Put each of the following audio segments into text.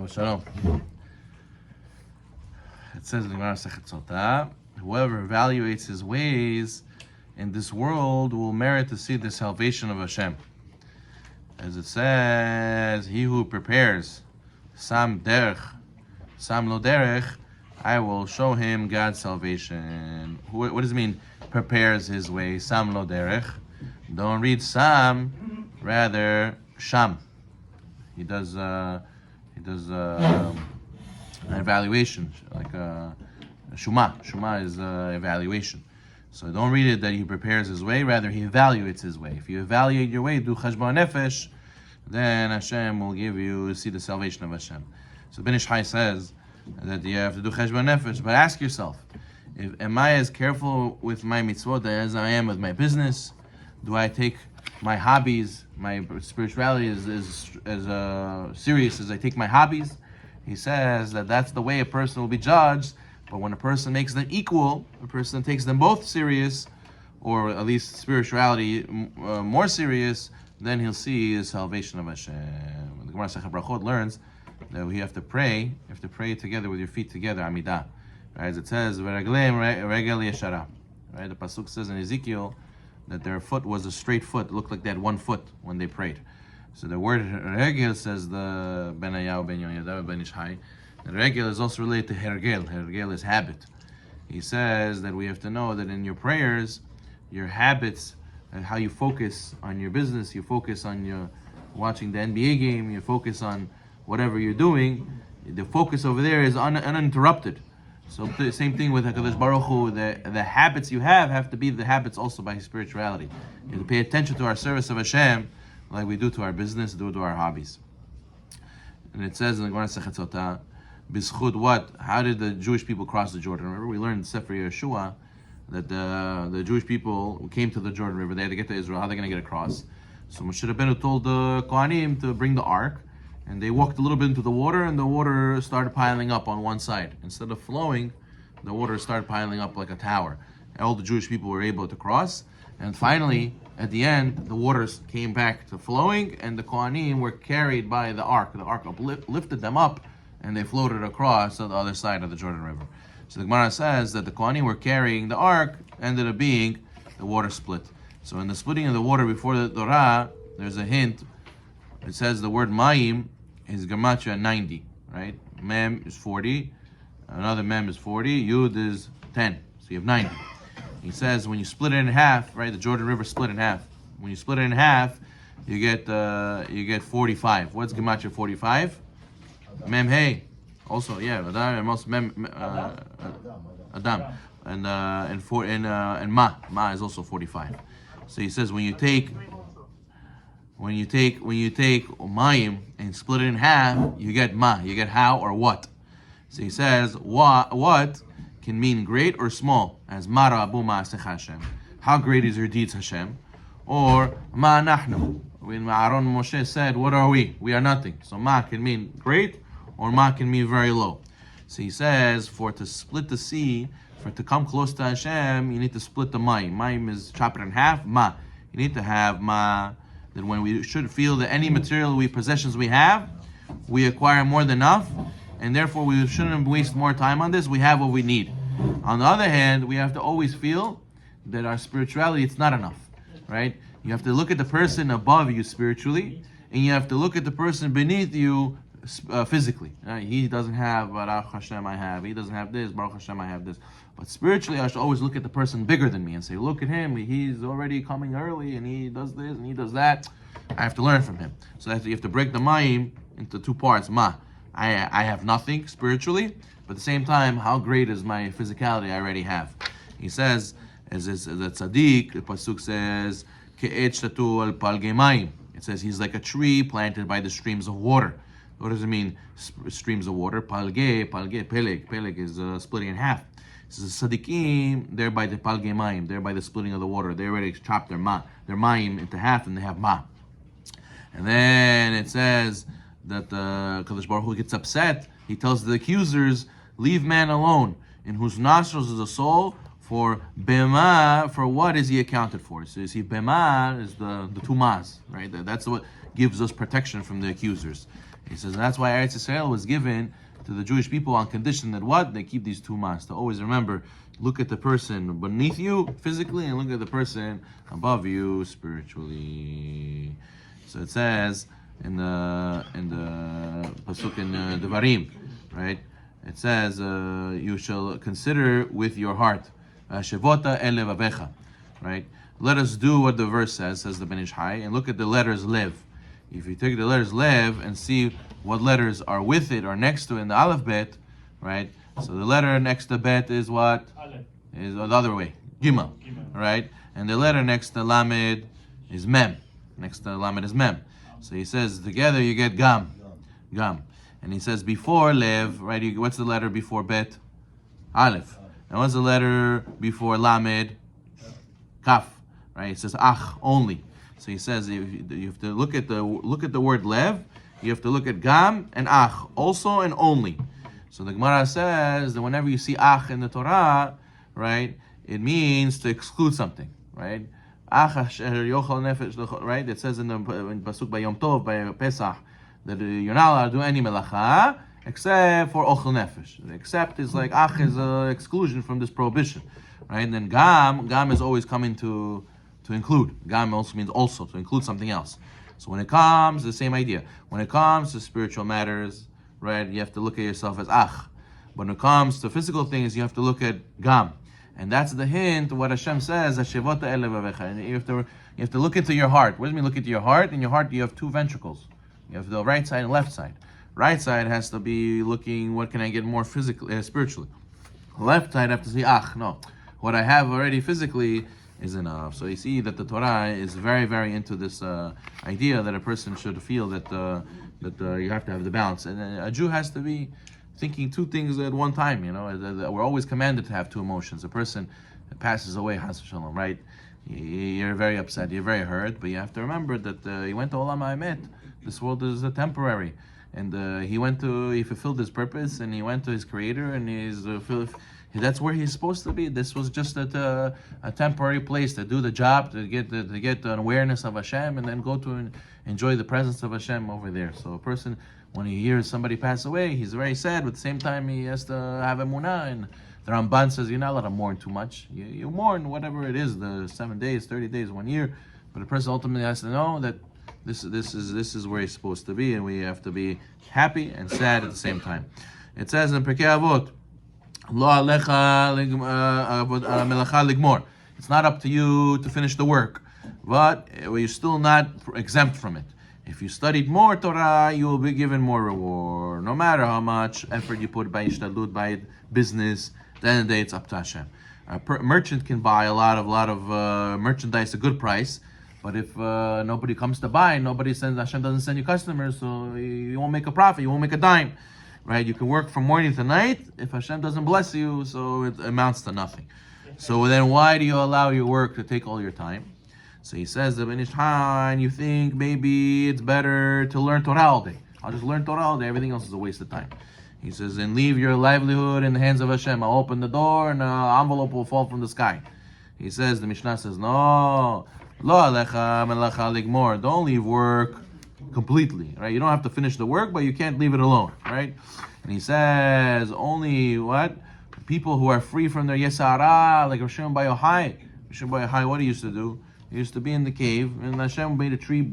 Shalom. It says in the Gemara Sechet Sotah, whoever evaluates his ways in this world will merit to see the salvation of Hashem. As it says, he who prepares Sam Derech, Sam Lo Derech, I will show him God's salvation. What does it mean, prepares his way? Sam Lo Derech. Don't read Sam, rather Sham. He does an evaluation, like Shuma. Shuma is evaluation. So don't read it that he prepares his way, rather he evaluates his way. If you evaluate your way, do cheshbon nefesh, then Hashem will see the salvation of Hashem. So Ben Ish Chai says that you have to do cheshbon nefesh, but ask yourself, am I as careful with my mitzvot as I am with my business? Do I take my hobbies, my spirituality as serious as I take my hobbies? He says that that's the way a person will be judged. But when a person makes them equal, a person takes them both serious, or at least spirituality more serious, then he'll see the salvation of Hashem. The Gemara Sechet Brachot learns that we have to pray. You have to pray together with your feet together, Amidah. Right? As it says, "V'ragleim regel yeshara." Right? The pasuk says in Ezekiel that their foot was a straight foot. It looked like they had one foot when they prayed. So the word regel, says the Ben Ayahu Ben Yoyada Ben Ish Chai, that regel is also related to hergel. Hergel is habit. He says that we have to know that in your prayers, your habits, and how you focus on your business, you focus on your watching the NBA game, you focus on whatever you're doing, the focus over there is uninterrupted. So the same thing with HaKadosh Baruch Hu, the habits you have to be the habits also by spirituality. You have to pay attention to our service of Hashem like we do to our business, do to our hobbies. And it says in the Gemara Sechet Sotah, B'schut what? How did the Jewish people cross the Jordan River? We learned in Sefer Yeshua that the Jewish people who came to the Jordan River, they had to get to Israel. How are they going to get across? So Moshe Rabbeinu told the Kohanim to bring the ark, and they walked a little bit into the water, and the water started piling up on one side. Instead of flowing, the water started piling up like a tower. All the Jewish people were able to cross, and finally, at the end, the waters came back to flowing, and the Kohanim were carried by the ark. The ark lifted them up, and they floated across to the other side of the Jordan River. So the Gemara says that the Kohanim were carrying the ark, ended up being the water split. So in the splitting of the water before the Torah, there's a hint. It says the word Mayim is Gematria 90, right? Mem is 40, another Mem is 40, Yud is 10, so you have 90. He says when you split it in half, right? The Jordan River split in half. When you split it in half, you get 45. What's Gematria 45? Mem Hey, also Adam, and also Mem Adam, and Ma is also 45. So he says when you take Mayim and split it in half, you get Ma, you get how or what. So he says what can mean great or small, as Mara Abu Ma'asech Hashem. How great is your deeds, Hashem? Or Ma Nahnu. When Aaron Moshe said, what are we? We are nothing. So Ma can mean great, or Ma can mean very low. So he says, for to split the sea, for to come close to Hashem, you need to split the Mayim. Mayim is chop it in half, Ma. You need to have Ma, that when we should feel that any material possessions we have, we acquire more than enough, and therefore we shouldn't waste more time on this, we have what we need. On the other hand, we have to always feel that our spirituality, it's not enough, right? You have to look at the person above you spiritually, and you have to look at the person beneath you physically. He doesn't have Baruch Hashem I have. He doesn't have this. Baruch Hashem I have this. But spiritually, I should always look at the person bigger than me and say, look at him. He's already coming early, and he does this and he does that. I have to learn from him. So you have to break the Mayim into two parts. Ma, I have nothing spiritually, but at the same time, how great is my physicality I already have? He says, as the tzaddik, the pasuk says, Ke'et shatu al palgei mayim. It says he's like a tree planted by the streams of water. What does it mean, streams of water? Peleg is splitting in half. It says tzaddikim, they're by the palgei mayim, they're by the splitting of the water. They already chopped their mayim into half, and they have ma. And then it says that Kadosh Baruch Hu gets upset. He tells the accusers, leave man alone, in whose nostrils is a soul. For bema, for what is he accounted for? So you see, bema is the two mas, right? That's what gives us protection from the accusers. He says, and that's why Eretz Yisrael was given to the Jewish people on condition that what? They keep these 2 months. To always remember, look at the person beneath you physically and look at the person above you spiritually. So it says in the pasuk in Devarim, right? It says you shall consider with your heart, Shevota el levavecha, right? Let us do what the verse says the Ben Ish Hai, and look at the letters lev. If you take the letters lev and see what letters are with it or next to it in the aleph bet, right? So the letter next to bet is what? Aleph. Is the other way, Gimel, right? And the letter next to Lamed is Mem. Next to Lamed is Mem. So he says together you get Gam. And he says before Lev, right? What's the letter before Bet? Aleph. And what's the letter before Lamed? Kaf. Right? It says Ach only. So he says you have to look at the word Lev. You have to look at Gam and Ach also and only. So the Gemara says that whenever you see Ach in the Torah, right, it means to exclude something, right? Ach asher yochal nefesh, right? It says in pasuk by Yom Tov by Pesach that you're not allowed to do any melacha except for ochel nefesh. Except is like Ach is an exclusion from this prohibition, right? And then Gam is always coming to include. Gam also means also to include something else. So when it comes, the same idea. When it comes to spiritual matters, right, you have to look at yourself as Ach. When it comes to physical things, you have to look at Gam. And that's the hint, what Hashem says, and you have to look into your heart. What does it mean look into your heart? In your heart you have 2 ventricles. You have the right side and left side. Right side has to be looking, what can I get more physically, spiritually? Left side have to say, no. What I have already physically is enough. So you see that the Torah is very, very into this idea that a person should feel that you have to have the balance. And a Jew has to be thinking 2 things at one time, We're always commanded to have 2 emotions. A person passes away, Chas v'shalom, right? You're very upset, you're very hurt, but you have to remember that he went to Olam HaEmet. This world is temporary. And he fulfilled his purpose, and he went to his Creator, and that's where he's supposed to be. This was just a temporary place to do the job, to get an awareness of Hashem, and then go to enjoy the presence of Hashem over there. So a person, when he hears somebody pass away, he's very sad, but at the same time he has to have emunah. And the Ramban says you're not allowed to mourn too much. You mourn whatever it is, the 7 days, 30 days, 1 year, but a person ultimately has to know that this is where he's supposed to be, and we have to be happy and sad at the same time. It says in Pirkei Avot, Lo alecha melacha ligmor. It's not up to you to finish the work, but you're still not exempt from it. If you studied more Torah, you will be given more reward. No matter how much effort you put by ishtadlut, by business, at the end of the day, it's up to Hashem. A merchant can buy a lot of merchandise at a good price, but if nobody comes to buy, Hashem doesn't send you customers, so you won't make a profit, you won't make a dime. Right? You can work from morning to night. If Hashem doesn't bless you, so it amounts to nothing. So then why do you allow your work to take all your time? So he says, the Ben Ish Hai, you think maybe it's better to learn Torah all day. I'll just learn Torah all day. Everything else is a waste of time. He says, and leave your livelihood in the hands of Hashem. I'll open the door and an envelope will fall from the sky. He says, the Mishnah says, no. Lo alecha melacha ligmor. Don't leave work completely, right? You don't have to finish the work, but you can't leave it alone, right? And he says only what? People who are free from their yesara, like Rishon Bar Yochai. Rishon Bar Yochai, what he used to do? He used to be in the cave, and Hashem made a tree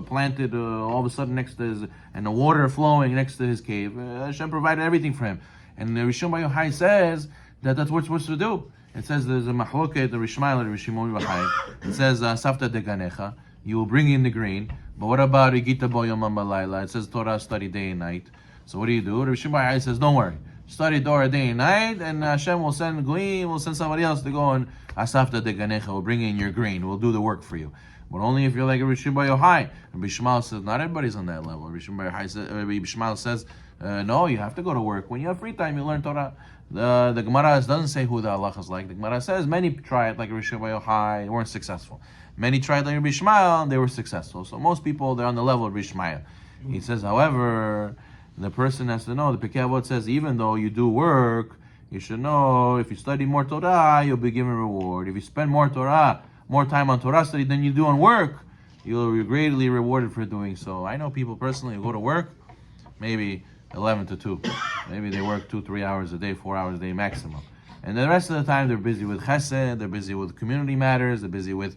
planted all of a sudden next to his, and the water flowing next to his cave. Hashem provided everything for him. And Rishon Bar Yochai says that that's what we're supposed to do. It says there's a mahloket, the Rishmael and Rishimon Yochai. It says Safta deganecha. You will bring in the grain. But what about Igita bo yomam balayla? It says Torah study day and night. So what do? Rabbi Shimon says, don't worry. Study Torah day and night, and Hashem will send Goyim, will send somebody else to go and Asafta deganecha will bring in your grain. We'll do the work for you. But only if you're like Rabbi Shimon Yochai. Rabbi Shmuel says, not everybody's on that level. Rabbi Shmuel says, no, you have to go to work. When you have free time, you learn Torah. The Gemara doesn't say who the halach is like. The Gemara says many tried like Rabbi Shimon Yochai, weren't successful. Many tried like Rabbi Shmuel, they were successful. So most people, they're on the level of Rabbi Shmuel. He says, however, the person has to know, the Pirkei Avot says, even though you do work, you should know, if you study more Torah, you'll be given reward. If you spend more time on Torah study than you do on work, you'll be greatly rewarded for doing so. I know people personally who go to work, maybe 11 to 2. Maybe they work 2-3 hours a day, 4 hours a day maximum. And the rest of the time they're busy with chesed, they're busy with community matters, they're busy with,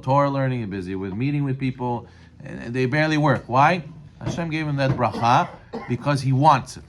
Torah learning, they're busy with meeting with people, and they barely work. Why? Hashem gave him that bracha because He wants it.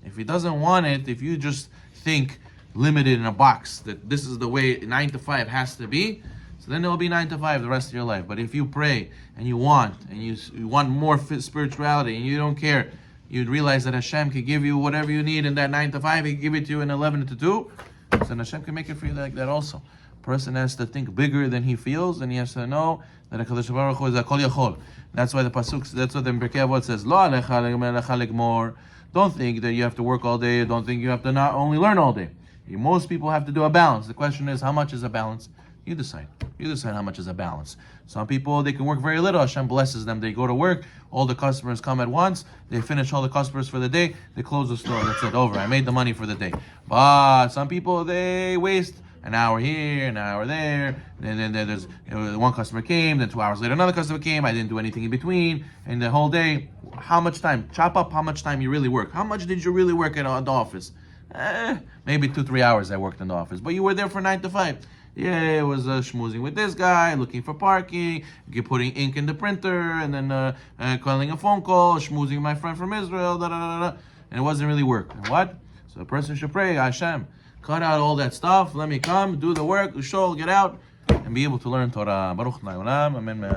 If He doesn't want it, if you just think limited in a box that this is the way 9 to 5 has to be, so then it'll be 9 to 5 the rest of your life. But if you pray and you want more spirituality and you don't care, you'd realize that Hashem can give you whatever you need in that 9 to 5. He can give it to you in 11 to 2. So then Hashem can make it for you like that also. A person has to think bigger than he feels, and he has to know that HaKadosh Baruch Hu is Hakol Yachol. That's why the pasuk, that's what the Pirkei Avot says. Lo alecha legmor. Don't think that you have to work all day. Don't think you have to not only learn all day. Most people have to do a balance. The question is, how much is a balance? You decide. You decide how much is a balance. Some people, they can work very little. Hashem blesses them. They go to work. All the customers come at once. They finish all the customers for the day. They close the store. That's it. Over. I made the money for the day. But some people, they waste an hour here, an hour there. And then there's one customer came. Then 2 hours later, another customer came. I didn't do anything in between. And the whole day, how much time? Chop up how much time you really work. How much did you really work at the office? Maybe 2-3 hours I worked in the office. But you were there for 9 to 5. Yeah, it was schmoozing with this guy, looking for parking, putting ink in the printer, and then calling a phone call, schmoozing with my friend from Israel, and it wasn't really work. And what? So a person should pray, Hashem, cut out all that stuff, let me come, do the work, shul, get out, and be able to learn Torah. Baruch Adonai Olam, amen.